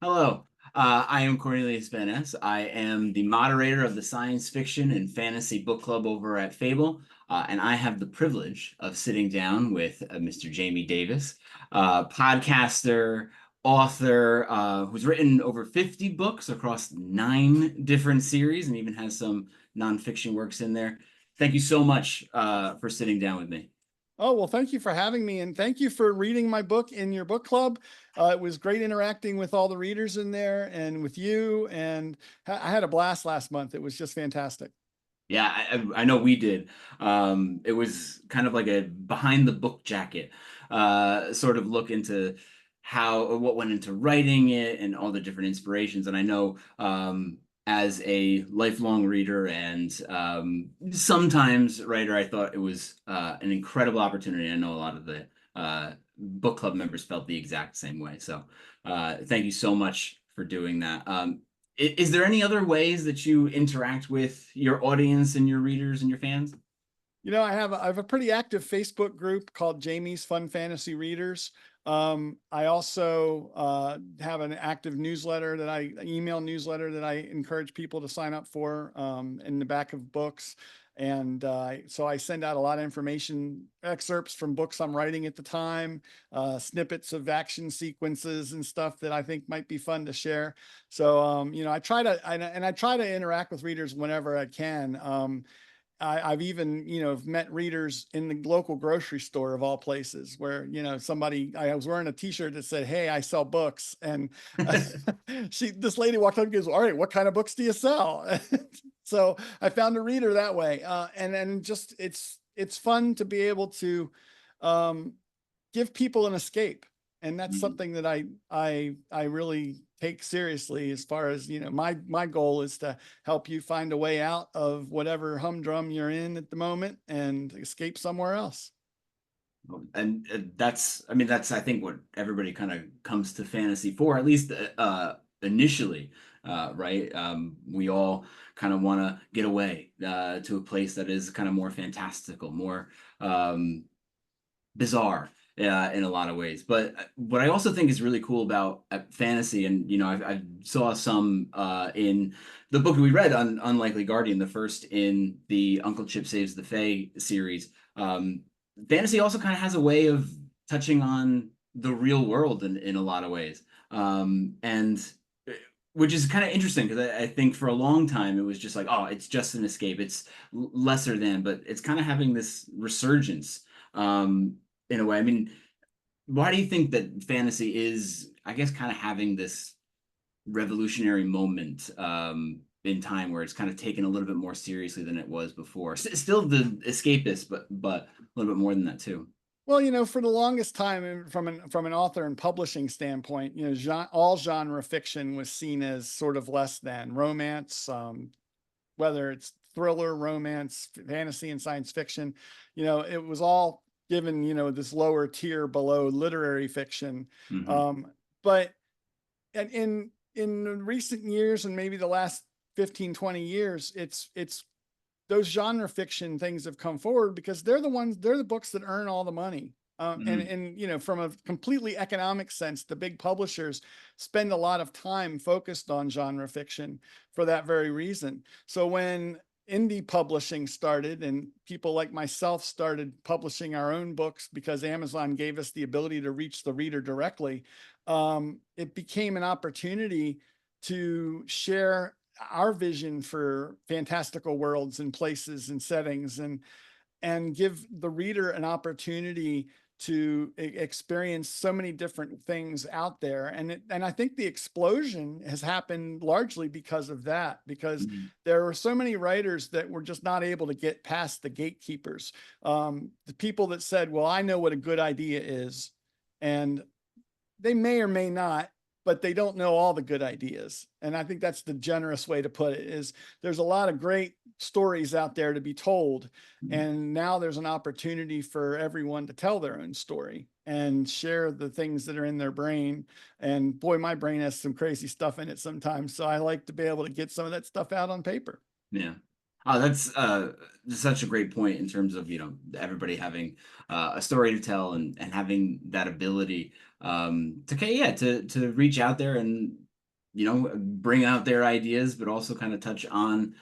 Hello, I am Cornelius Van Ess. I am the moderator of the science fiction and fantasy book club over at Fable, and I have the privilege of sitting down with Mr. Jamie Davis, podcaster, author, who's written over 50 books across 9 different series and even has some nonfiction works in there. Thank you so much for sitting down with me. Oh, well, thank you for having me, and thank you for reading my book in your book club. It was great interacting with all the readers in there and with you, and I had a blast last month. It was just fantastic. Yeah, I know we did. It was kind of like a behind the book jacket sort of look into what went into writing it and all the different inspirations. And I know as a lifelong reader and sometimes writer, I thought it was an incredible opportunity. I know a lot of the book club members felt the exact same way. So thank you so much for doing that. Is there any other ways that you interact with your audience and your readers and your fans? I have a pretty active Facebook group called Jamie's Fun Fantasy Readers. I also have an active newsletter email newsletter that I encourage people to sign up for in the back of books. And so I send out a lot of information, excerpts from books I'm writing at the time, snippets of action sequences and stuff that I think might be fun to share. So, I try to interact with readers whenever I can. I've even, met readers in the local grocery store of all places where, I was wearing a t-shirt that said, "Hey, I sell books." And this lady walked up and goes, "All right, what kind of books do you sell?" So I found a reader that way. And then just, it's fun to be able to give people an escape. And that's Mhm. something that I really take seriously, as far as, my goal is to help you find a way out of whatever humdrum you're in at the moment and escape somewhere else. And that's I think what everybody kind of comes to fantasy for, at least initially, right? We all kind of want to get away to a place that is kind of more fantastical, more bizarre in a lot of ways. But what I also think is really cool about fantasy, and I saw some in the book we read on Unlikely Guardian, the first in the Uncle Chip Saves the Fae series. Fantasy also kind of has a way of touching on the real world in a lot of ways, and which is kind of interesting because I think for a long time it was just like, oh, it's just an escape, it's lesser than, but it's kind of having this resurgence in a way. I mean, why do you think that fantasy is, I guess, kind of having this revolutionary moment in time where it's kind of taken a little bit more seriously than it was before? Still the escapist, but a little bit more than that too. Well, for the longest time, from an author and publishing standpoint, all genre fiction was seen as sort of less than romance, whether it's thriller, romance, fantasy, and science fiction. It was all given, this lower tier below literary fiction. Hmm. But in recent years, and maybe the last 15, 20 years, it's those genre fiction things have come forward because they're the books that earn all the money. Hmm. From a completely economic sense, the big publishers spend a lot of time focused on genre fiction for that very reason. So when indie publishing started and people like myself started publishing our own books because Amazon gave us the ability to reach the reader directly, it became an opportunity to share our vision for fantastical worlds and places and settings, and give the reader an opportunity to experience so many different things out there. And I think the explosion has happened largely because of that, because Hmm. there are so many writers that were just not able to get past the gatekeepers, the people that said, "Well, I know what a good idea is," and they may or may not, but they don't know all the good ideas. And I think that's the generous way to put it. Is there's a lot of great stories out there to be told, and now there's an opportunity for everyone to tell their own story and share the things that are in their brain. And boy, my brain has some crazy stuff in it sometimes, so I like to be able to get some of that stuff out on paper. Yeah. Oh, that's such a great point in terms of, everybody having a story to tell, and having that ability to reach out there and, bring out their ideas, but also kind of touch on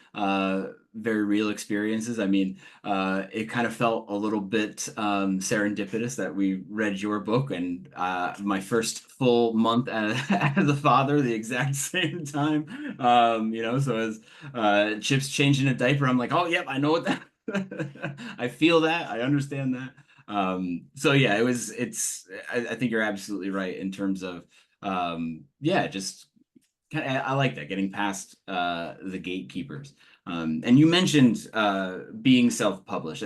very real experiences. I mean, it kind of felt a little bit serendipitous that we read your book and my first full month as a father, the exact same time. So as Chip's changing a diaper, I'm like, oh, yep, I know what that. I feel that. I understand that. So yeah, I think you're absolutely right in terms of yeah, just I like that, getting past the gatekeepers. And you mentioned being self-published.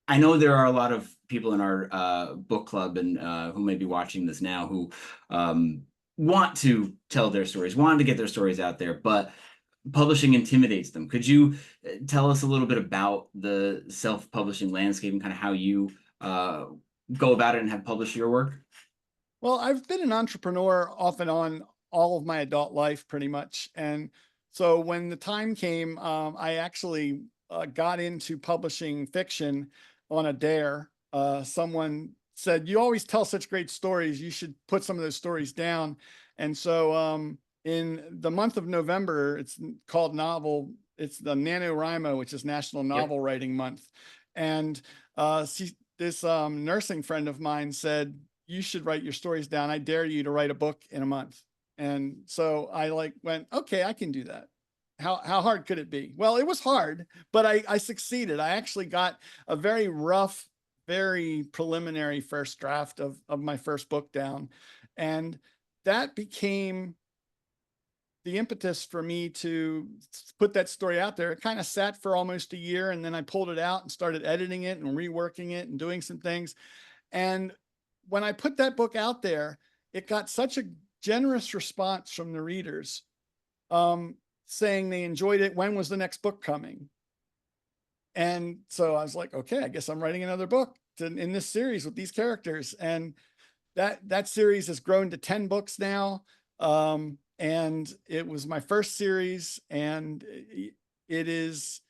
I know there are a lot of people in our book club and who may be watching this now who want to tell their stories, want to get their stories out there, but publishing intimidates them. Could you tell us a little bit about the self-publishing landscape and kind of how you go about it and have published your work? Well, I've been an entrepreneur off and on all of my adult life, pretty much. And so when the time came, I actually got into publishing fiction on a dare. Someone said, "You always tell such great stories. You should put some of those stories down." And so in the month of November, it's called novel. It's the NaNoWriMo, which is National Yep. Novel Writing Month. And this nursing friend of mine said, "You should write your stories down. I dare you to write a book in a month." And so I like went, okay, I can do that. How hard could it be? Well, it was hard, but I succeeded. I actually got a very rough, very preliminary first draft of my first book down. And that became the impetus for me to put that story out there. It kind of sat for almost a year, and then I pulled it out and started editing it and reworking it and doing some things. And when I put that book out there, it got such a generous response from the readers, saying they enjoyed it. When was the next book coming? And so I was like, okay, I guess I'm writing another book in this series with these characters. And that series has grown to 10 books now. And it was my first series, and it is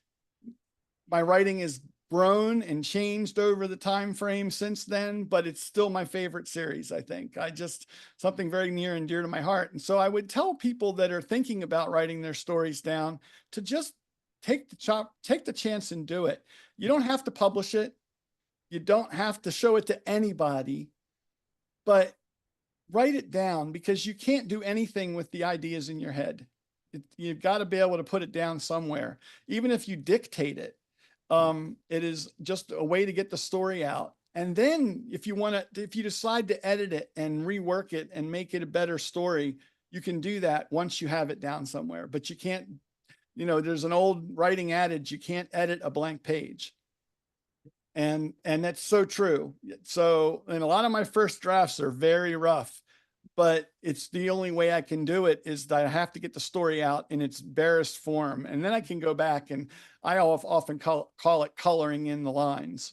my writing is grown and changed over the time frame since then, but it's still my favorite series. I think I just something very near and dear to my heart. And so I would tell people that are thinking about writing their stories down to just take the chance and do it. You don't have to publish it. You don't have to show it to anybody, but write it down, because you can't do anything with the ideas in your head. You've got to be able to put it down somewhere, even if you dictate it. It is just a way to get the story out. And then if you decide to edit it and rework it and make it a better story, you can do that once you have it down somewhere. But you can't, there's an old writing adage, you can't edit a blank page. And that's so true. So, and a lot of my first drafts are very rough, but it's the only way I can do it is that I have to get the story out in its barest form. And then I can go back, and I often call it coloring in the lines,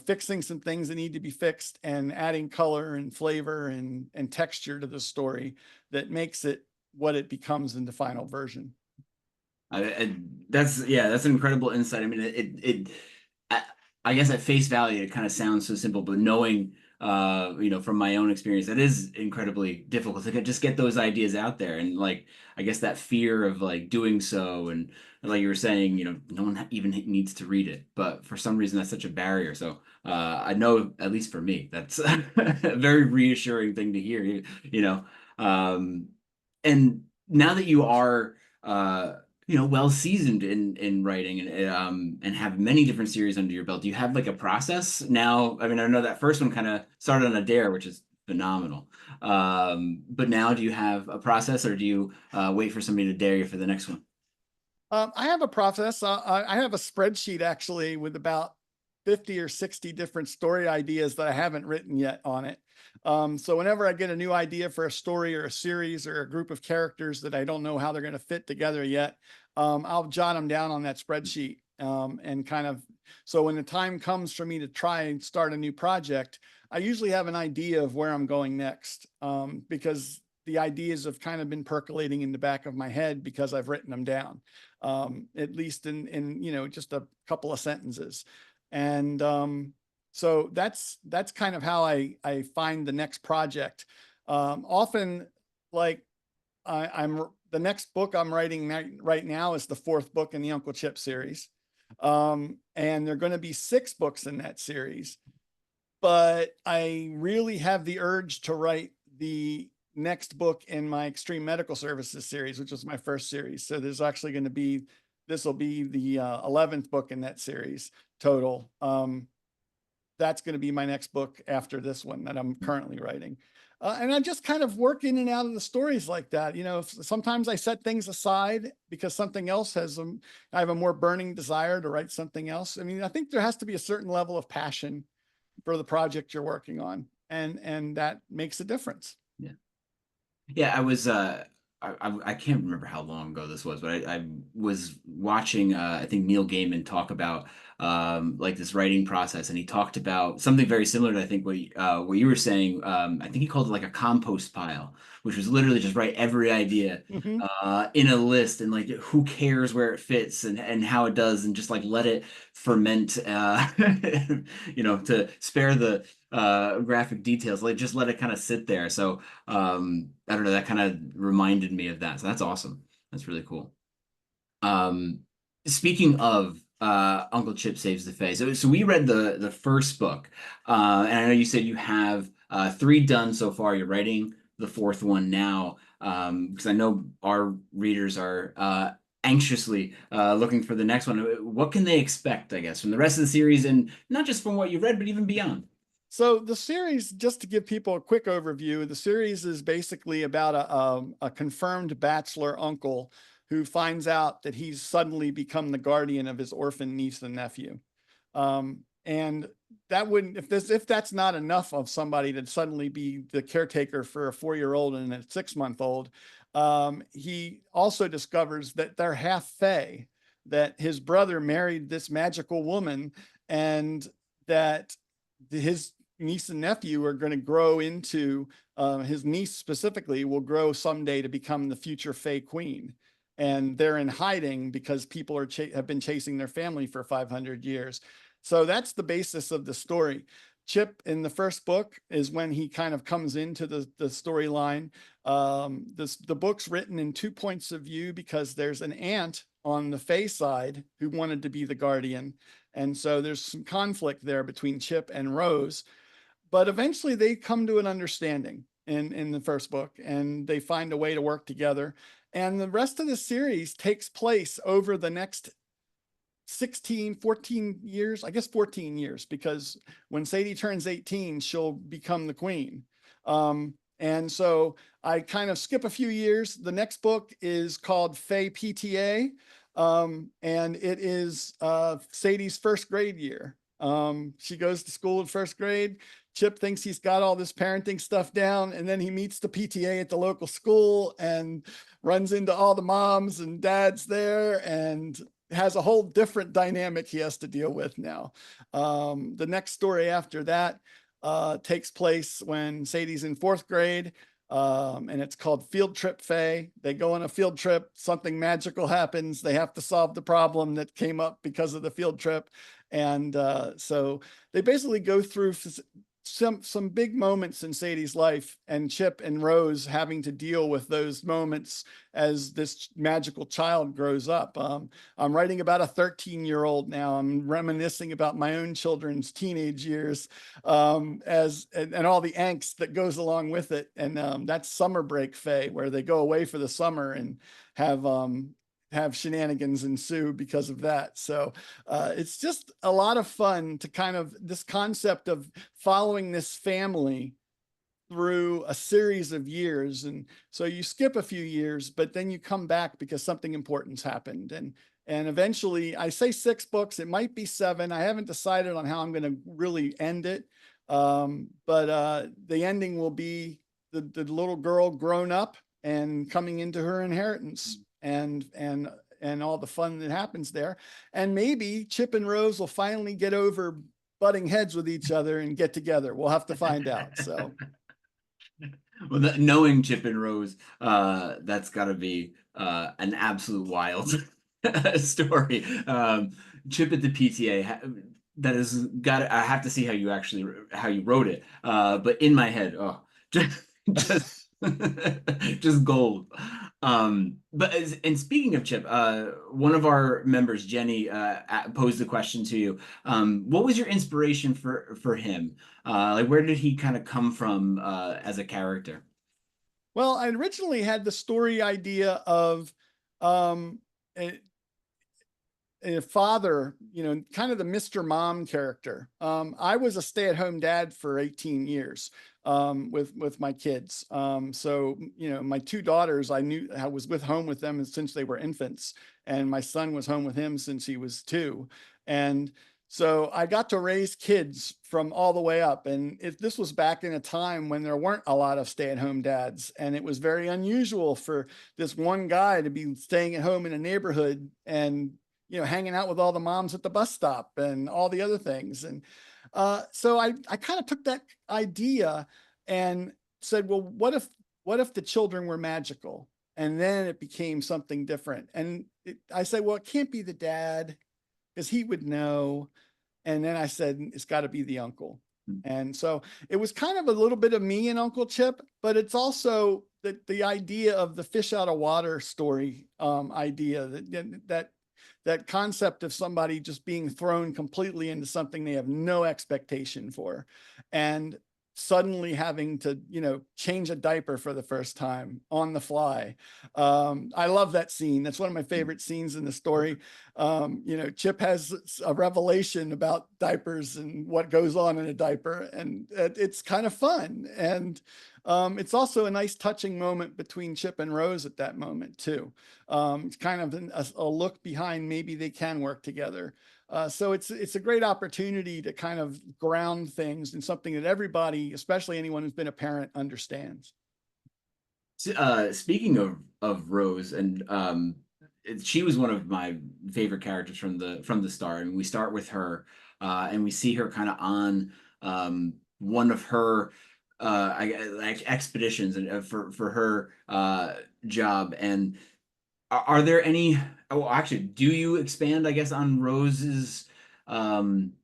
fixing some things that need to be fixed and adding color and flavor and texture to the story that makes it what it becomes in the final version. That's an incredible insight. I mean, I, I guess at face value, it kind of sounds so simple, but knowing, from my own experience, that is incredibly difficult to just get those ideas out there. And like, I guess that fear of like doing so, and like you were saying, no one even needs to read it, but for some reason that's such a barrier. So, I know, at least for me, that's a very reassuring thing to hear, um, and now that you are, well seasoned in writing and have many different series under your belt, do you have like a process now? I mean, I know that first one kind of started on a dare, which is phenomenal. But now do you have a process, or do you wait for somebody to dare you for the next one? I have a process. I have a spreadsheet actually with about 50 or 60 different story ideas that I haven't written yet on it. So whenever I get a new idea for a story or a series or a group of characters that I don't know how they're going to fit together yet, I'll jot them down on that spreadsheet. And kind of, so when the time comes for me to try and start a new project, I usually have an idea of where I'm going next, because the ideas have kind of been percolating in the back of my head because I've written them down, at least in just a couple of sentences. And so that's kind of how I find the next project. Often like I'm the next book I'm writing right now is the fourth book in the Uncle Chip series. And there are going to be 6 books in that series, but I really have the urge to write the next book in my Extreme Medical Services series, which was my first series. So there's actually going to be, this will be the 11th book in that series total. That's going to be my next book after this one that I'm currently writing. And I just kind of work in and out of the stories like that. You know, sometimes I set things aside because something else I have a more burning desire to write something else. I mean, I think there has to be a certain level of passion for the project you're working on, and that makes a difference. Yeah. Yeah, I was I can't remember how long ago this was, but I was watching I think Neil Gaiman talk about like this writing process, and he talked about something very similar to I think what you were saying. I think he called it like a compost pile, which was literally just write every idea Mm-hmm. in a list, and like who cares where it fits and how it does, and just like let it ferment to spare the graphic details, like just let it kind of sit there. So I don't know, that kind of reminded me of that. So that's awesome. That's really cool. Um, Speaking of Uncle Chip Saves the Fae, so we read the first book, and I know you said you have 3 done so far. You're writing the 4th one now, because I know our readers are anxiously looking for the next one. What can they expect, I guess, from the rest of the series, and not just from what you've read, but even beyond? So the series, just to give people a quick overview, the series is basically about a confirmed bachelor uncle who finds out that he's suddenly become the guardian of his orphan niece and nephew. And that wouldn't, if that's not enough of somebody to suddenly be the caretaker for a 4-year-old and a 6-month-old, he also discovers that they're half fae, that his brother married this magical woman, and that his niece and nephew are going to grow into, his niece specifically will grow someday to become the future Fae Queen. And they're in hiding because people have been chasing their family for 500 years. So that's the basis of the story. Chip in the first book is when he kind of comes into the storyline. The book's written in 2 points of view because there's an aunt on the Fae side who wanted to be the guardian. And so there's some conflict there between Chip and Rose, but eventually they come to an understanding in the first book, and they find a way to work together. And the rest of the series takes place over the next 16, 14 years, I guess 14 years, because when Sadie turns 18, she'll become the queen. And so I kind of skip a few years. The next book is called Fae PTA, and it is Sadie's first grade year. She goes to school in first grade. Chip thinks he's got all this parenting stuff down, and then he meets the PTA at the local school and runs into all the moms and dads there, and has a whole different dynamic he has to deal with now. The next story after that takes place when Sadie's in 4th grade, and it's called Field Trip Fae. They go on a field trip, something magical happens. They have to solve the problem that came up because of the field trip. And so they basically go through some big moments in Sadie's life, and Chip and Rose having to deal with those moments as this magical child grows up. I'm writing about a 13-year-old now. I'm reminiscing about my own children's teenage years, and all the angst that goes along with it. And that's summer break Fae, where they go away for the summer and have shenanigans ensue because of that. So it's just a lot of fun to kind of this concept of following this family through a series of years. And so you skip a few years, but then you come back because something important's happened. And eventually, I say 6 books, it might be 7. I haven't decided on how I'm going to really end it. But the ending will be the little girl grown up and coming into her inheritance, and all the fun that happens there. And maybe Chip and Rose will finally get over butting heads with each other and get together. We'll have to find out. So Well, knowing Chip and Rose, that's got to be an absolute wild story. Chip at the PTA, that is got. I have to see how you wrote it. But in my head, oh, just Just gold. And speaking of Chip, one of our members, Jenny, posed a question to you. What was your inspiration for him? Like, where did he kind of come from as a character? Well, I originally had the story idea of um, a father, kind of the Mr. Mom character. I was a stay-at-home dad for 18 years with my kids. So my two daughters, I was with home with them since they were infants, and my son was home with him since he was 2. And so I got to raise kids from all the way up. And this was back in a time when there weren't a lot of stay-at-home dads, and it was very unusual for this one guy to be staying at home in a neighborhood and hanging out with all the moms at the bus stop and all the other things. And so I kind of took that idea and said, well, what if the children were magical? And then it became something different. And I said, well, it can't be the dad because he would know. And then I said, it's got to be the uncle. And so it was kind of a little bit of me and Uncle Chip, but it's also the idea of the fish out of water story idea that concept of somebody just being thrown completely into something they have no expectation for, and suddenly having to, change a diaper for the first time on the fly. I love that scene. That's one of my favorite scenes in the story. Chip has a revelation about diapers and what goes on in a diaper, and it's kind of fun. And it's also a nice touching moment between Chip and Rose at that moment too. It's kind of a look behind, maybe they can work together. So it's a great opportunity to kind of ground things in something that everybody, especially anyone who's been a parent, understands. Speaking of Rose, and she was one of my favorite characters from the start. And we start with her, and we see her kind of on one of her like expeditions and for her job. And are there any? Oh, actually, do you expand, I guess, on Rose's um,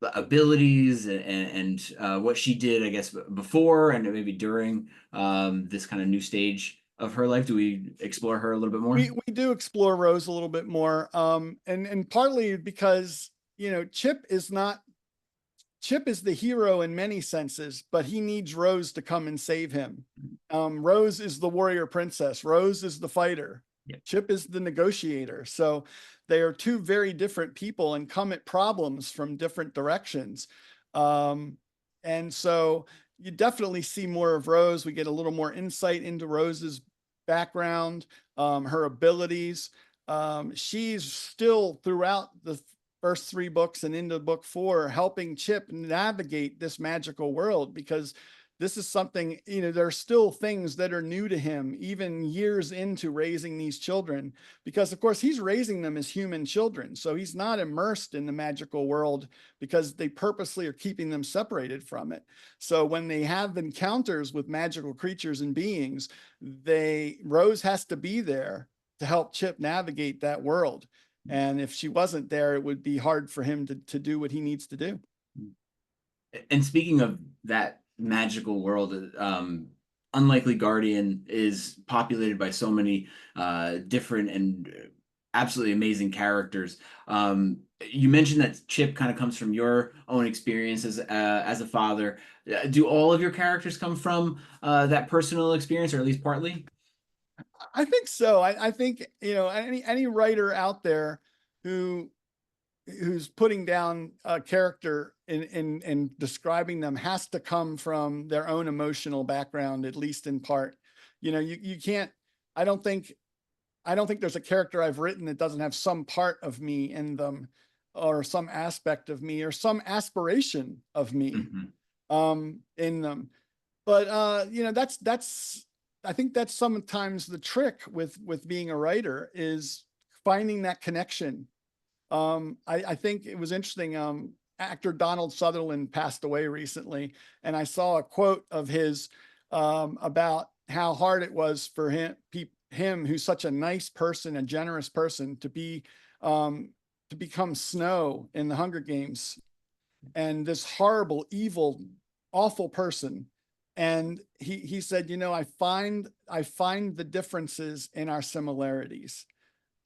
abilities and what she did, I guess, before and maybe during this kind of new stage of her life? Do we explore her a little bit more? We do explore Rose a little bit more, and partly because Chip is the hero in many senses, but he needs Rose to come and save him. Rose is the warrior princess. Rose is the fighter. Yeah. Chip is the negotiator. So they are two very different people and come at problems from different directions. And so you definitely see more of Rose. We get a little more insight into Rose's background, her abilities. She's still throughout the first 3 books and into book 4 helping Chip navigate this magical world, because this is something, there are still things that are new to him even years into raising these children, because of course he's raising them as human children, so he's not immersed in the magical world because they purposely are keeping them separated from it. So when they have encounters with magical creatures and beings, Rose has to be there to help Chip navigate that world. And if she wasn't there, it would be hard for him to do what he needs to do. And speaking of that magical world, Unlikely Guardian is populated by so many different and absolutely amazing characters. You mentioned that Chip kind of comes from your own experience as a father. Do all of your characters come from that personal experience, or at least partly? I think so. I think, any writer out there who who's putting down a character in describing them has to come from their own emotional background, at least in part. You can't, I don't think there's a character I've written that doesn't have some part of me in them, or some aspect of me, or some aspiration of me Mhm. in them. But that's I think that's sometimes the trick with being a writer, is finding that connection. I think it was interesting. Actor Donald Sutherland passed away recently, and I saw a quote of his about how hard it was for him, who's such a nice person, a generous person, to become Snow in the Hunger Games, and this horrible, evil, awful person. And he said, I find the differences in our similarities.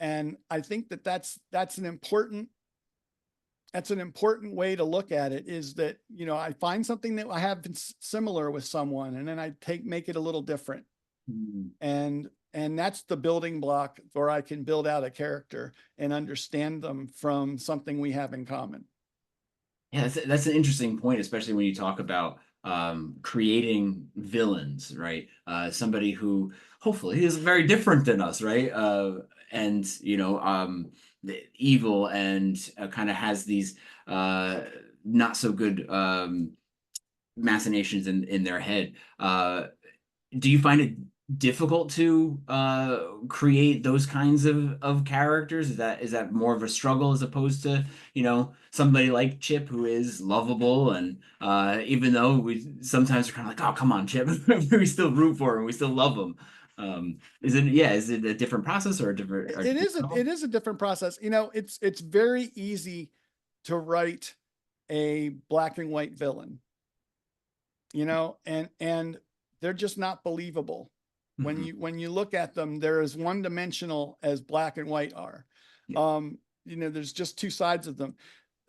And I think that's an important way to look at it, is that, I find something that I have similar with someone, and then I make it a little different. Mm. And that's the building block where I can build out a character and understand them from something we have in common. Yeah, that's an interesting point, especially when you talk about creating villains, right? Somebody who hopefully is very different than us, right? And evil, and kind of has these not so good machinations in their head. Do you find it difficult to create those kinds of characters? Is that more of a struggle, as opposed to, somebody like Chip, who is lovable, and even though we sometimes are kind of like, oh, come on, Chip, we still root for him, we still love him. Is it a different process, or a different It is a different process. It's very easy to write a black and white villain, and they're just not believable. When you look at them, they're as one-dimensional as black and white are. Yeah. There's just two sides of them.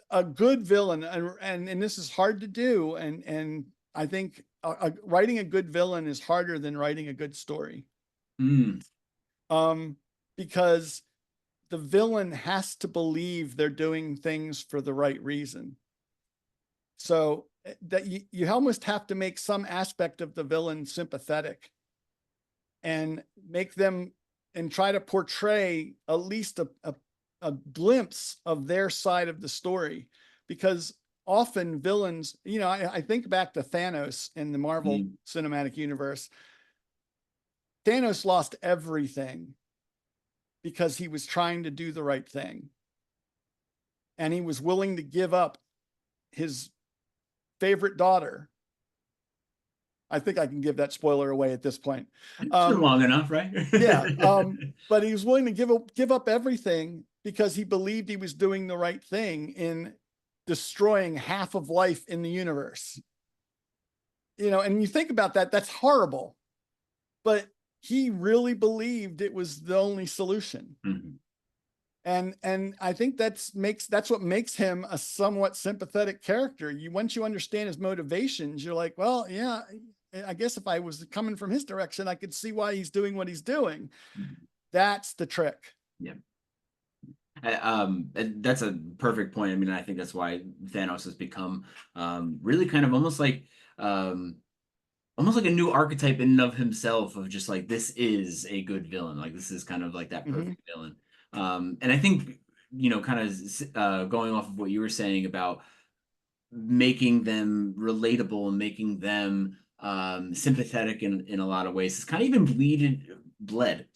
A good villain, and this is hard to do, and I think writing a good villain is harder than writing a good story. Mm. Because the villain has to believe they're doing things for the right reason. So that you almost have to make some aspect of the villain sympathetic, and make them, and try to portray at least a glimpse of their side of the story. Because often villains, I think back to Thanos in the Marvel Cinematic Universe. Thanos lost everything because he was trying to do the right thing. And he was willing to give up his favorite daughter. I think I can give that spoiler away at this point. Long enough, right? Yeah. But he was willing to give up everything because he believed he was doing the right thing in destroying half of life in the universe. And you think about that, that's horrible. But he really believed it was the only solution. Mm-hmm. And I think that's what makes him a somewhat sympathetic character. Once you understand his motivations, you're like, well, yeah, I guess if I was coming from his direction, I could see why he's doing what he's doing. Mm-hmm. That's the trick. Yeah. That's a perfect point. I mean, I think that's why Thanos has become really kind of almost like a new archetype in and of himself, of just like, this is a good villain. Like, this is kind of like that perfect villain. And I think, kind of going off of what you were saying about making them relatable and making them sympathetic in a lot of ways, it's kind of even bled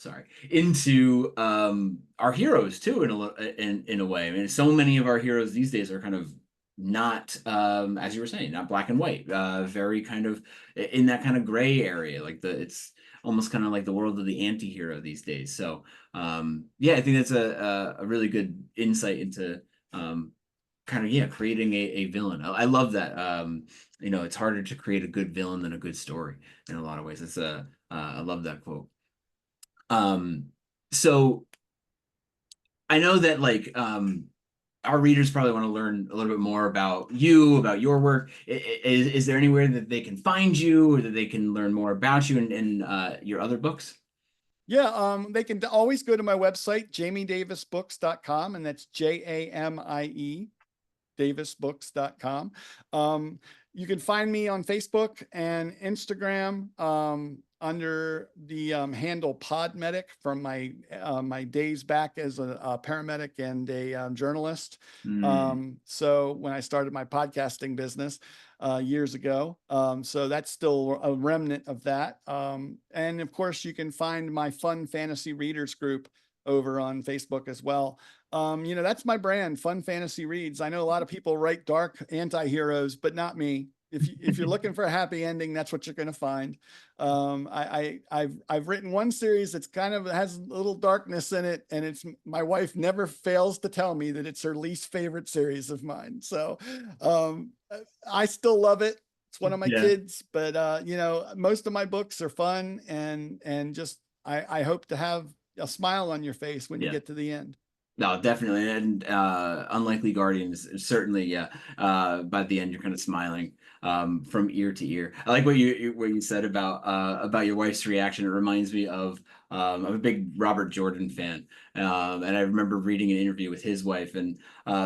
into our heroes too, in a way. I mean, so many of our heroes these days are kind of not, as you were saying, not black and white, very kind of in that kind of gray area. Like, it's almost kind of like the world of the anti-hero these days. So yeah, I think that's a really good insight into kind of, creating a villain. I love that. It's harder to create a good villain than a good story in a lot of ways. I love that quote. So I know that, like, our readers probably want to learn a little bit more about you, about your work. Is there anywhere that they can find you, or that they can learn more about you and your other books? Yeah, they can always go to my website, jamiedavisbooks.com, and that's JAMIE davisbooks.com. You can find me on Facebook and Instagram under the handle Podmedic, from my days back as a paramedic and a journalist. So when I started my podcasting business years ago, so that's still a remnant of that. And of course, you can find my Fun Fantasy Readers group over on Facebook as well. That's my brand, Fun Fantasy Reads. I know a lot of people write dark anti-heroes, but not me. If you're looking for a happy ending, that's what you're going to find. I've written one series that's kind of has a little darkness in it, and my wife never fails to tell me that it's her least favorite series of mine. So I still love it. It's one of my Yeah. kids, but most of my books are fun, and just I hope to have a smile on your face when you Yeah. get to the end. No, definitely. And Unlikely Guardians, certainly, yeah. By the end, you're kind of smiling from ear to ear. I like what you said about your wife's reaction. It reminds me of I'm a big Robert Jordan fan. And I remember reading an interview with his wife, and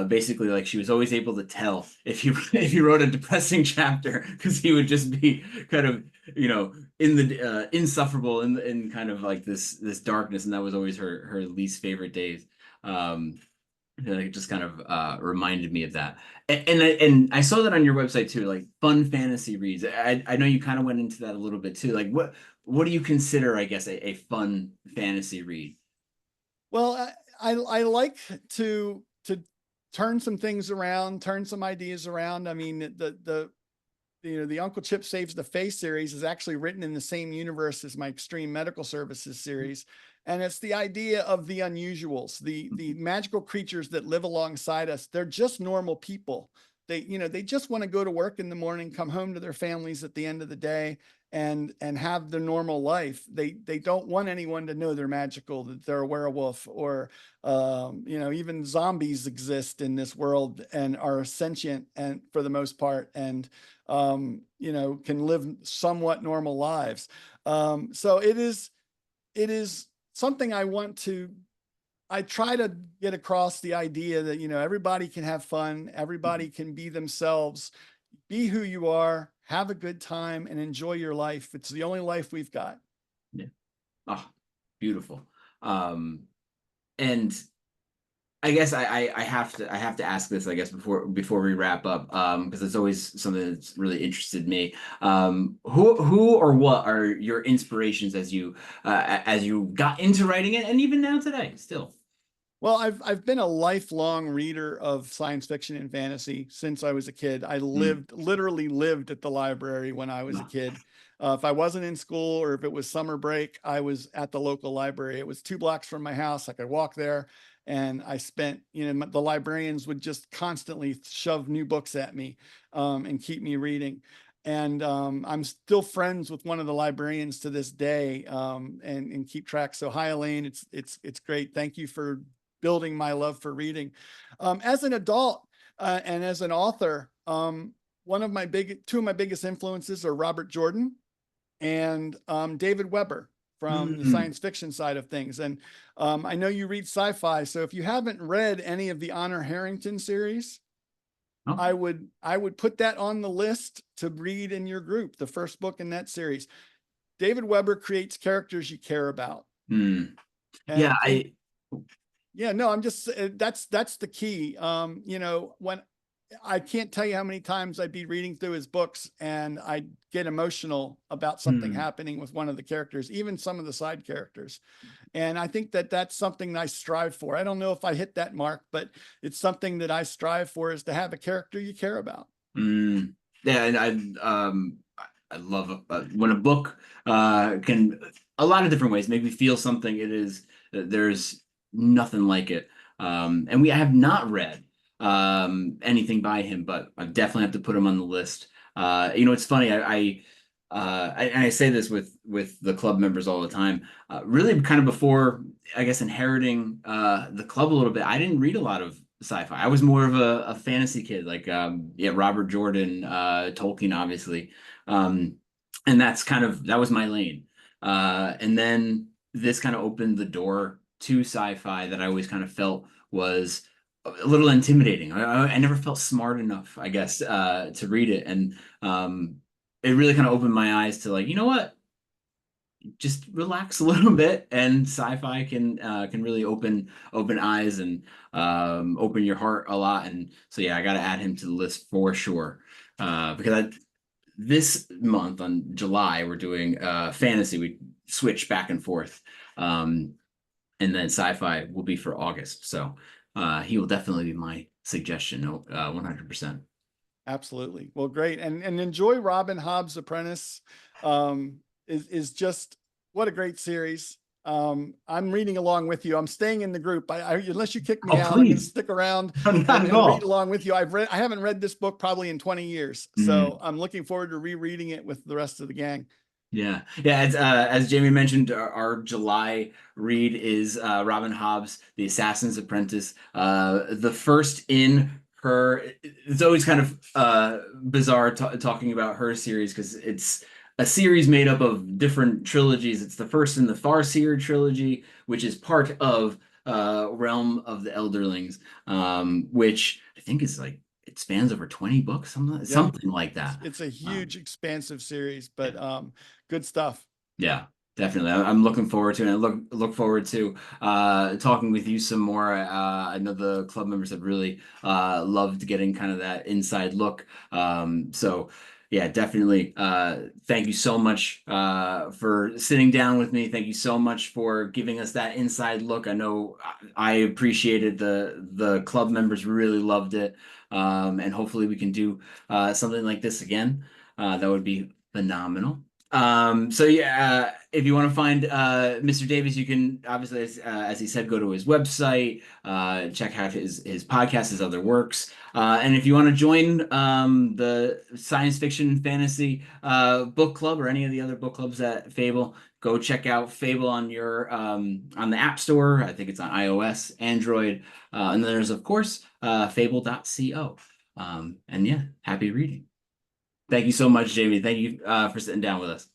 basically like she was always able to tell if you if you wrote a depressing chapter, because he would just be kind of, in the insufferable in kind of like this darkness, and that was always her least favorite days. Um, it just kind of reminded me of that. And I saw that on your website too, like fun fantasy reads. I know you kind of went into that a little bit too. Like what do you consider, I guess, a fun fantasy read? Well, I like to turn some things around, turn some ideas around. I mean, the Uncle Chip Saves the Face series is actually written in the same universe as my Extreme Medical Services series. And it's the idea of the unusuals, the magical creatures that live alongside us. They're just normal people. They just want to go to work in the morning, come home to their families at the end of the day, and have their normal life. They don't want anyone to know they're magical, that they're a werewolf, or even zombies exist in this world and are sentient, and for the most part, and can live somewhat normal lives. So it is something I try to get across the idea that, everybody can have fun, everybody can be themselves, be who you are, have a good time, and enjoy your life. It's the only life we've got. Yeah. Oh, beautiful. Um, and I guess I have to ask this, I guess, before we wrap up, because it's always something that's really interested me. Who or what are your inspirations as you got into writing it, and even now today, still? Well, I've been a lifelong reader of science fiction and fantasy since I was a kid. I Mm. literally lived at the library when I was a No. kid. If I wasn't in school or if it was summer break, I was at the local library. It was 2 blocks from my house. I could walk there, and I spent, the librarians would just constantly shove new books at me, and keep me reading. And I'm still friends with one of the librarians to this day, and keep track. So hi, Elaine. It's great. Thank you for building my love for reading. As an adult, and as an author, two of my biggest influences are Robert Jordan and David Weber from the Mm. science fiction side of things. And I know you read sci-fi, so if you haven't read any of the Honor Harrington series, Okay. I would put that on the list to read in your group, the first book in that series. David Weber creates characters you care about. Mm. Yeah, And yeah, no, I'm just that's the key. When I can't tell you how many times I'd be reading through his books and I get emotional about something mm, happening with one of the characters, even some of the side characters. And I think that that's something that I strive for. I don't know if I hit that mark, but it's something that I strive for, is to have a character you care about. mm. Yeah, and I love when a book can a lot of different ways make me feel something. It is there's nothing like it. And I have not read anything by him, but I definitely have to put him on the list. It's funny. And I say this with the club members all the time. Really, kind of before, I guess, inheriting the club a little bit, I didn't read a lot of sci-fi. I was more of a fantasy kid, like yeah, Robert Jordan, Tolkien, obviously. Um, and that was my lane. And then this kind of opened the door to sci-fi that I always kind of felt was a little intimidating. I never felt smart enough, I guess, to read it. And it really kind of opened my eyes to, like, you know what? Just relax a little bit, and sci-fi can really open eyes and open your heart a lot. And so yeah, I got to add him to the list for sure. Because this month on July we're doing fantasy. We switch back and forth, and then sci-fi will be for August. So he will definitely be my suggestion. 100%. Absolutely. Well, great. And enjoy Robin Hobb's Apprentice. Is just what a great series. I'm reading along with you. I'm staying in the group. Unless you kick me Oh, out, I'm going to please. stick around Not at and read all. along with you. I haven't read this book probably in 20 years. So Mhm. I'm looking forward to rereading it with the rest of the gang. Yeah, yeah. As Jamie mentioned, our July read is Robin Hobb's *The Assassin's Apprentice*. The first in her. It's always kind of bizarre talking about her series because it's a series made up of different trilogies. It's the first in the Farseer trilogy, which is part of Realm of the Elderlings, which I think is like it spans over 20 books, Yeah, something like it's that. it's a Um, huge, expansive series, yeah. but good stuff. Yeah, definitely. I'm looking forward to it. And I look forward to talking with you some more. I know the club members have really loved getting kind of that inside look. So yeah, definitely. Thank you so much for sitting down with me. Thank you so much for giving us that inside look. I know I appreciated the club members really loved it. And hopefully we can do something like this again. That would be phenomenal. So yeah, if you want to find Mr. Davis, you can obviously, as he said, go to his website, check out his podcast, his other works, and if you want to join the science fiction fantasy book club or any of the other book clubs at Fable, go check out Fable on your on the App Store. I think it's on iOS, Android, and then there's of course Fable.co. And yeah, happy reading. Thank you so much, Jamie. Thank you for sitting down with us.